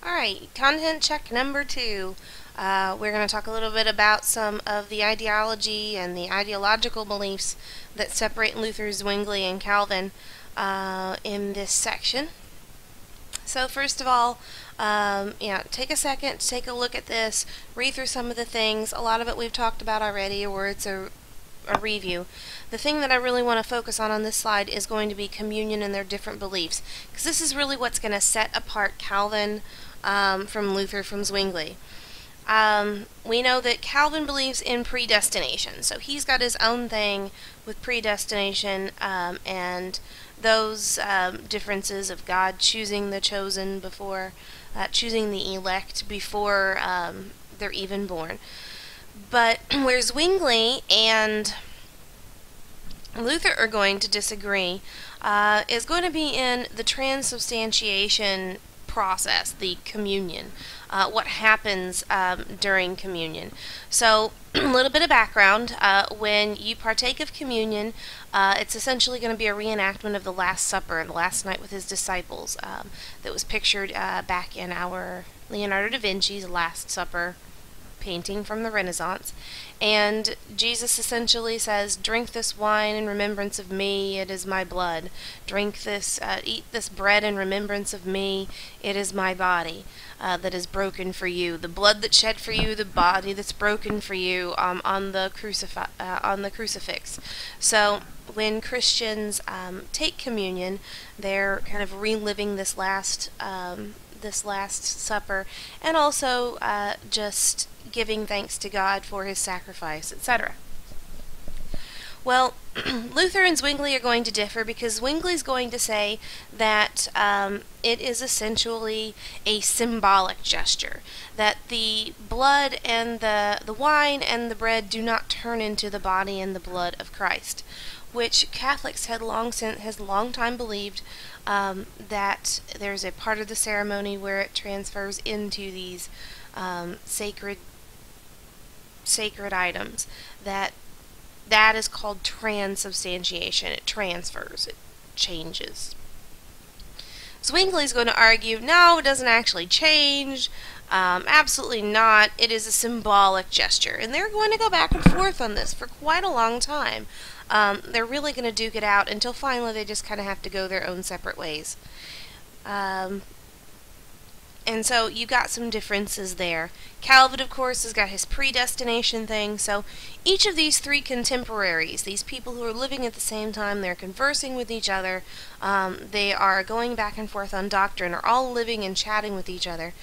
Alright, content check number 2. We're going to talk a little bit about some of the ideology and the ideological beliefs that separate Luther, Zwingli, and Calvin in this section. So first of all, take a second to take a look at this, read through some of the things. A lot of it we've talked about already, or it's a review. The thing that I really want to focus on this slide is going to be communion and their different beliefs, because this is really what's going to set apart Calvin from Luther from Zwingli. We know that Calvin believes in predestination, so he's got his own thing with predestination and those differences of God choosing the chosen before, choosing the elect before they're even born. But where Zwingli and Luther are going to disagree is going to be in the transubstantiation process, the communion, what happens during communion. So a little bit of background. When you partake of communion, it's essentially going to be a reenactment of the Last Supper, the last night with his disciples, that was pictured back in our Leonardo da Vinci's Last Supper painting from the Renaissance. And Jesus essentially says, "Drink this wine in remembrance of me, it is my blood. Drink this, eat this bread in remembrance of me, it is my body that is broken for you. The blood that's shed for you, the body that's broken for you on the crucifix." So when Christians take communion, they're kind of reliving this last supper, and also just giving thanks to God for his sacrifice, etc. Well, Luther and Zwingli are going to differ, because Zwingli's going to say that it is essentially a symbolic gesture, that the blood and the wine and the bread do not turn into the body and the blood of Christ, which Catholics has long time believed that there's a part of the ceremony where it transfers into these sacred items, that is called transubstantiation. It transfers, it changes. Zwingli's going to argue, no, it doesn't actually change. Absolutely not. It is a symbolic gesture. And they're going to go back and forth on this for quite a long time. They're really going to duke it out until finally they just kind of have to go their own separate ways. And so you got some differences there. Calvin, of course, has got his predestination thing. So each of these three contemporaries, these people who are living at the same time, they're conversing with each other, they are going back and forth on doctrine, are all living and chatting with each other.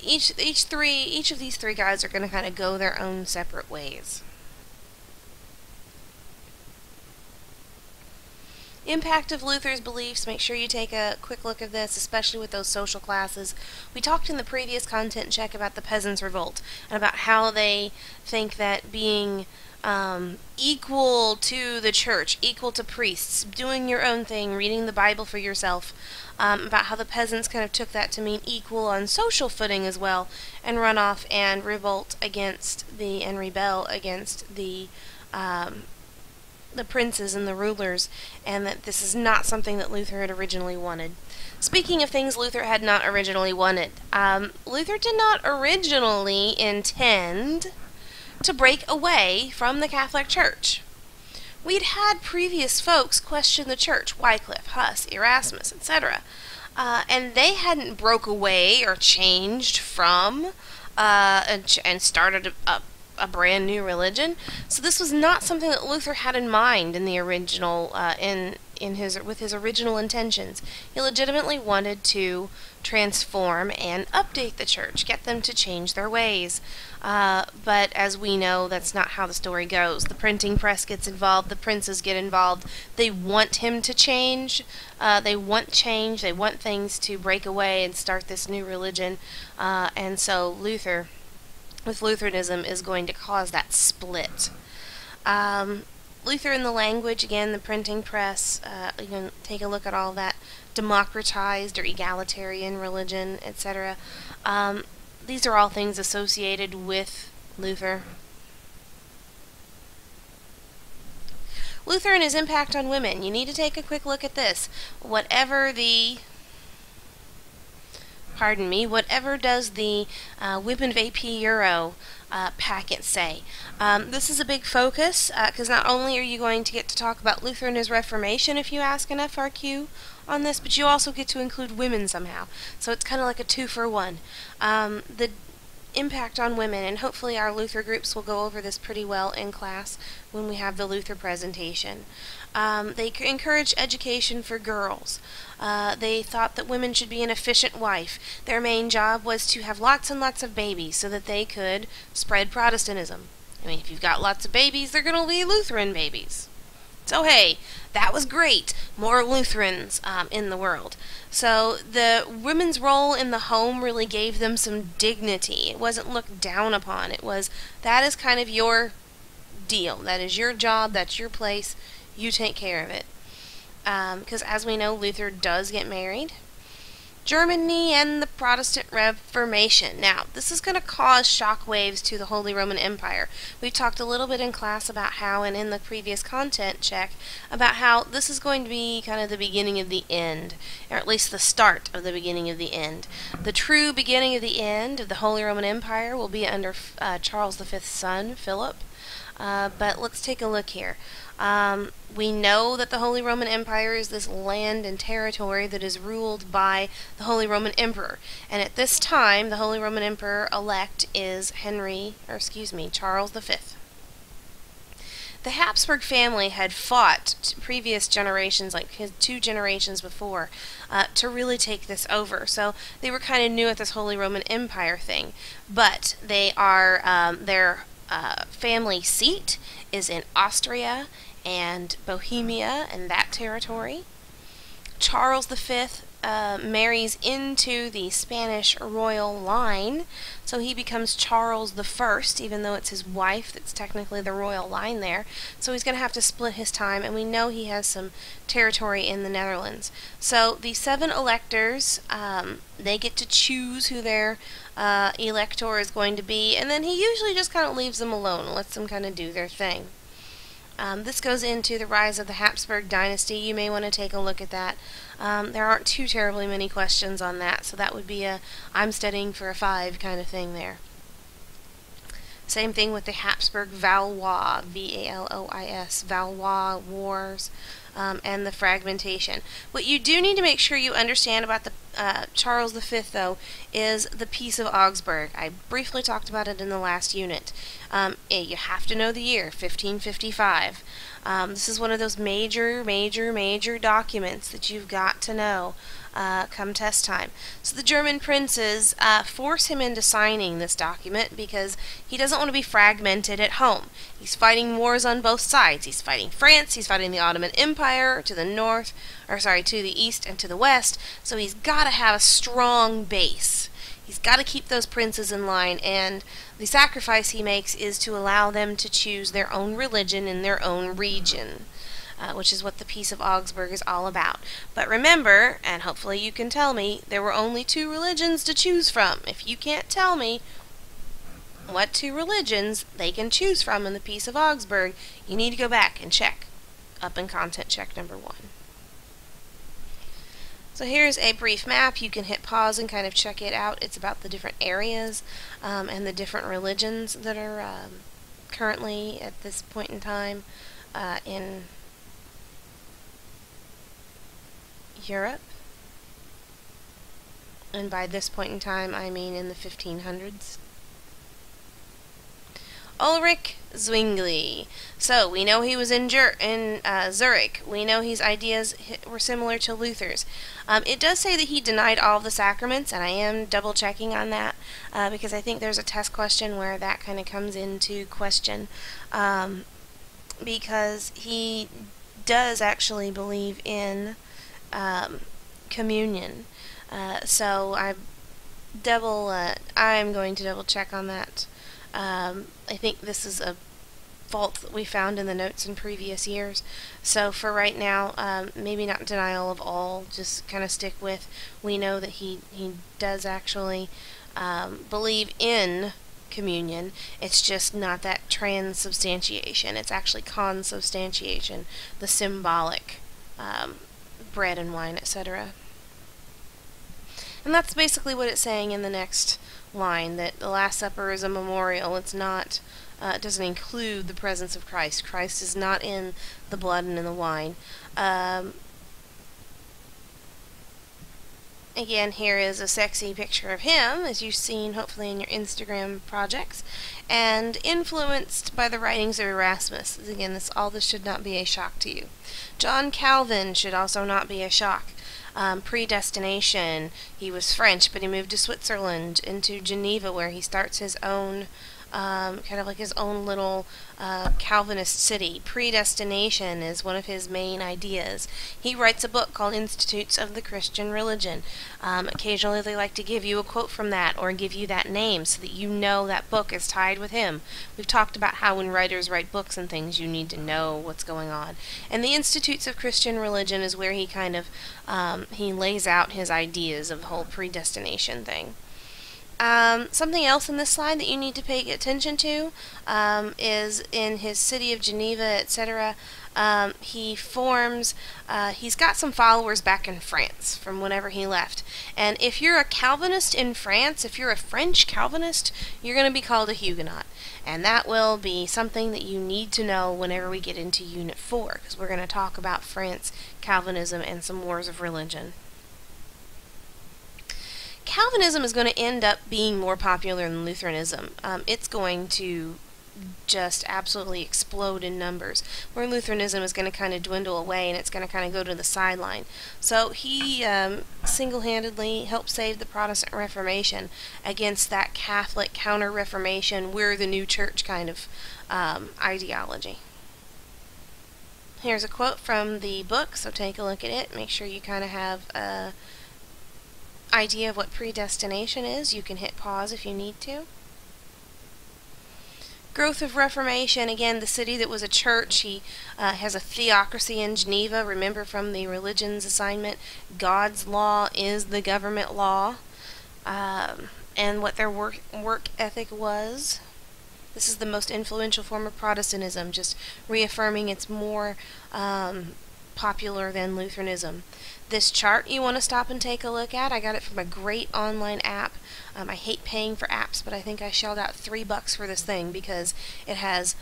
Each of these three guys are going to kind of go their own separate ways. Impact of Luther's beliefs. Make sure you take a quick look at this, especially with those social classes. We talked in the previous content check about the Peasants' Revolt, and about how they think that being equal to the church, equal to priests, doing your own thing, reading the Bible for yourself, about how the peasants kind of took that to mean equal on social footing as well, and run off and rebel against the princes and the rulers, and that this is not something that Luther had originally wanted. Speaking of things Luther had not originally wanted, Luther did not originally intend to break away from the Catholic Church. We'd had previous folks question the church, Wycliffe, Huss, Erasmus, etc., and they hadn't broke away or changed from and started a brand new religion. So this was not something that Luther had in mind in the original, with his original intentions. He legitimately wanted to transform and update the church, get them to change their ways. But as we know, that's not how the story goes. The printing press gets involved, the princes get involved. They want him to change. They want change. They want things to break away and start this new religion. And so Luther, with Lutheranism, is going to cause that split. Luther in the language, again, the printing press, you can take a look at all that, democratized or egalitarian religion, etc. These are all things associated with Luther. Luther and his impact on women. You need to take a quick look at this. Whatever the pardon me, whatever does the Women of AP Euro packet say. This is a big focus because not only are you going to get to talk about Luther and his Reformation if you ask an FRQ on this, but you also get to include women somehow. So it's kind of like a 2-for-1. The impact on women, and hopefully our Luther groups will go over this pretty well in class when we have the Luther presentation. They encouraged education for girls. They thought that women should be an efficient wife. Their main job was to have lots and lots of babies so that they could spread Protestantism. I mean, if you've got lots of babies, they're going to be Lutheran babies. So hey, that was great. More Lutherans in the world. So the women's role in the home really gave them some dignity. It wasn't looked down upon. It was, that is kind of your deal. That is your job. That's your place. You take care of it. Because as we know, Luther does get married. Germany and the Protestant Reformation. Now, this is going to cause shockwaves to the Holy Roman Empire. We talked a little bit in class about how, and in the previous content check, about how this is going to be kind of the beginning of the end, or at least the start of the beginning of the end. The true beginning of the end of the Holy Roman Empire will be under Charles V's son, Philip. But let's take a look here. We know that the Holy Roman Empire is this land and territory that is ruled by the Holy Roman Emperor. And at this time, the Holy Roman Emperor-elect is Charles V. The Habsburg family had fought previous generations, like his 2 generations before, to really take this over. So they were kind of new at this Holy Roman Empire thing. But they are, their family seat is in Austria and Bohemia and that territory. Charles V marries into the Spanish royal line, so he becomes Charles I, even though it's his wife that's technically the royal line there. So he's going to have to split his time, and we know he has some territory in the Netherlands. So the 7 electors, they get to choose who their elector is going to be, and then he usually just kind of leaves them alone and lets them kind of do their thing. This goes into the rise of the Habsburg dynasty. You may want to take a look at that. There aren't too terribly many questions on that, so that would be a I'm studying for a 5 kind of thing there. Same thing with the Habsburg Valois, V-A-L-O-I-S, Valois Wars, and the fragmentation. What you do need to make sure you understand about the Charles V, though, is the Peace of Augsburg. I briefly talked about it in the last unit. You have to know the year, 1555. This is one of those major documents that you've got to know come test time. So the German princes force him into signing this document because he doesn't want to be fragmented at home. He's fighting wars on both sides. He's fighting France, he's fighting the Ottoman Empire to the north, to the east and to the west, so he's got to have a strong base. He's got to keep those princes in line, and the sacrifice he makes is to allow them to choose their own religion in their own region, which is what the Peace of Augsburg is all about. But remember, and hopefully you can tell me, there were only 2 religions to choose from. If you can't tell me what 2 religions they can choose from in the Peace of Augsburg, you need to go back and check up in content check number 1. So here's a brief map. You can hit pause and kind of check it out. It's about the different areas and the different religions that are currently at this point in time in Europe. And by this point in time, I mean in the 1500s. Ulrich Zwingli. So, we know he was in Zurich. We know his ideas were similar to Luther's. It does say that he denied all of the sacraments, and I am double checking on that because I think there's a test question where that kind of comes into question because he does actually believe in communion. So I'm going to double check on that. I think this is a fault that we found in the notes in previous years. So for right now, maybe not denial of all, just kind of stick with, we know that he does actually believe in communion. It's just not that transubstantiation. It's actually consubstantiation, the symbolic bread and wine, etc. And that's basically what it's saying in the next line, that the Last Supper is a memorial. It's not, it doesn't include the presence of Christ. Christ is not in the blood and in the wine. Again, here is a sexy picture of him, as you've seen hopefully in your Instagram projects, and influenced by the writings of Erasmus. Again, this should not be a shock to you. John Calvin should also not be a shock. Predestination. He was French, but he moved to Switzerland, into Geneva, where he starts his own, kind of like his own little Calvinist city. Predestination is one of his main ideas. He writes a book called Institutes of the Christian Religion. Occasionally they like to give you a quote from that, or give you that name, so that you know that book is tied with him. We've talked about how when writers write books and things, you need to know what's going on. And the Institutes of Christian Religion is where he kind of, he lays out his ideas of the whole predestination thing. Something else in this slide that you need to pay attention to is in his city of Geneva, etc. He's got some followers back in France from whenever he left. And if you're a Calvinist in France, if you're a French Calvinist, you're going to be called a Huguenot. And that will be something that you need to know whenever we get into Unit 4, because we're going to talk about France, Calvinism, and some wars of religion. Calvinism is going to end up being more popular than Lutheranism. It's going to just absolutely explode in numbers, where Lutheranism is going to kind of dwindle away, and it's going to kind of go to the sideline. So he single-handedly helped save the Protestant Reformation against that Catholic counter-Reformation, we're the new church kind of ideology. Here's a quote from the book, so take a look at it. Make sure you kind of have a idea of what predestination is. You can hit pause if you need to. Growth of Reformation. Again, the city that was a church. He has a theocracy in Geneva. Remember from the religions assignment, God's law is the government law, and what their work ethic was. This is the most influential form of Protestantism, just reaffirming it's more popular than Lutheranism. This chart you want to stop and take a look at. I got it from a great online app. I hate paying for apps, but I think I shelled out $3 for this thing because it has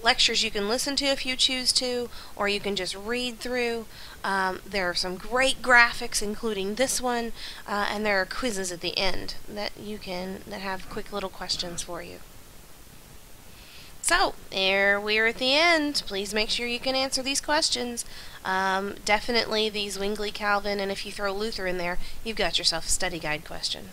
lectures you can listen to if you choose to, or you can just read through. There are some great graphics, including this one, and there are quizzes at the end that have quick little questions for you. So, there we're at the end. Please make sure you can answer these questions. Definitely these Zwingli, Calvin, and if you throw Luther in there, you've got yourself a study guide question.